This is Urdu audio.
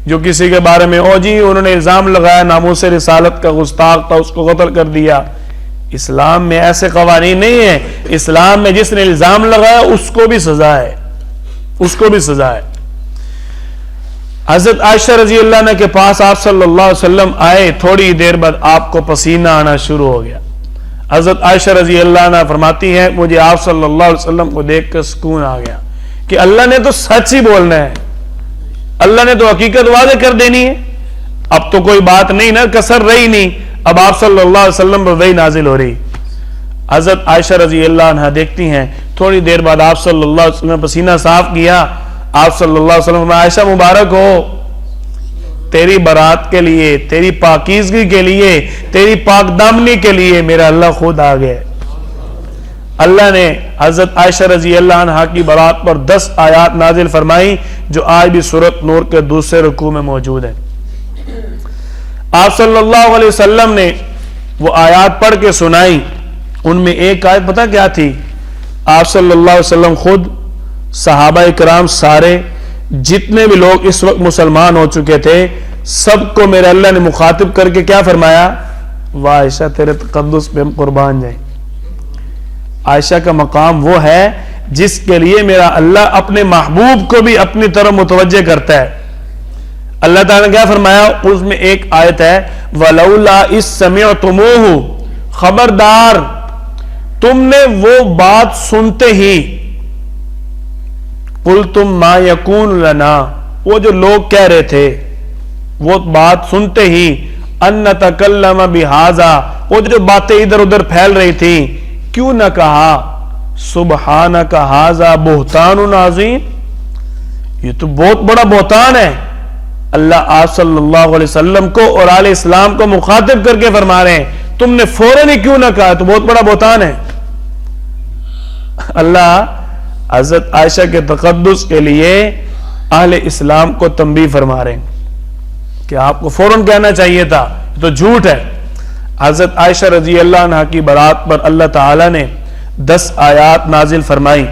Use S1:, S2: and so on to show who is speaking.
S1: جو کسی کے بارے میں جی انہوں نے الزام لگایا ناموس رسالت کا گستاخ تھا اس کو قتل کر دیا. اسلام میں ایسے قوانین نہیں ہیں. اسلام میں جس نے الزام لگایا اس کو بھی سزا ہے, اس کو بھی سزا ہے. حضرت عائشہ رضی اللہ عنہ کے پاس آپ صلی اللہ علیہ وسلم آئے, تھوڑی دیر بعد آپ کو پسینہ آنا شروع ہو گیا. حضرت عائشہ رضی اللہ عنہ فرماتی ہیں مجھے آپ صلی اللہ علیہ وسلم کو دیکھ کر سکون آ گیا کہ اللہ نے تو سچ ہی بولنا ہے, اللہ نے تو حقیقت واضح کر دینی ہے. اب تو کوئی بات نہیں نا, کسر رہی نہیں, اب آپ صلی اللہ علیہ وسلم پر وحی نازل ہو رہی. حضرت عائشہ رضی اللہ عنہ دیکھتی ہیں تھوڑی دیر بعد آپ صلی اللہ علیہ وسلم نے پسینہ صاف کیا. آپ صلی اللہ علیہ وسلم عائشہ مبارک ہو, تیری برات کے لیے, تیری پاکیزگی کے لیے, تیری پاک دامنی کے لیے میرا اللہ خود آ گیا. اللہ نے حضرت عائشہ رضی اللہ عنہ کی برات پر 10 آیات نازل فرمائی جو آج بھی سورۃ نور کے دوسرے رکوع میں موجود ہیں. آپ صلی اللہ علیہ وسلم نے وہ آیات پڑھ کے سنائی. ان میں ایک آیت پتہ کیا تھی؟ آپ صلی اللہ علیہ وسلم خود, صحابہ کرام سارے, جتنے بھی لوگ اس وقت مسلمان ہو چکے تھے, سب کو میرے اللہ نے مخاطب کر کے کیا فرمایا؟ واہ عائشہ تیرے تقدس پہ ہم قربان جائیں. عائشہ کا مقام وہ ہے جس کے لیے میرا اللہ اپنے محبوب کو بھی اپنی طرف متوجہ کرتا ہے. اللہ تعالیٰ نے کیا فرمایا؟ اس میں ایک آیت ہے وَلَوْلَا إِذْ سَمِعْتُمُوهُ, خبردار تم نے وہ بات سنتے ہی, قُلْتُمْ مَا يَكُونُ لَنَا, وہ جو لوگ کہہ رہے تھے وہ بات سنتے ہی, أَن نَتَكَلَّمَ بِهَذَا, وہ جو باتیں ادھر ادھر پھیل رہی تھی, کیوں نہ کہا سُبْحَانَكَ هَذَا بُهْتَانٌ عَظِيمٌ, یہ تو بہت بڑا بہتان ہے. اللہ آپ صلی اللہ علیہ وسلم کو اور آل اسلام کو مخاطب کر کے فرما رہے ہیں تم نے فوراً ہی کیوں نہ کہا, تو بہت بڑا بہتان ہے. اللہ حضرت عائشہ کے تقدس کے لیے اہل اسلام کو تنبیہ فرما رہے ہیں کہ آپ کو فوراً کہنا چاہیے تھا, تو جھوٹ ہے. حضرت عائشہ رضی اللہ عنہ کی برات پر اللہ تعالی نے 10 آیات نازل فرمائی.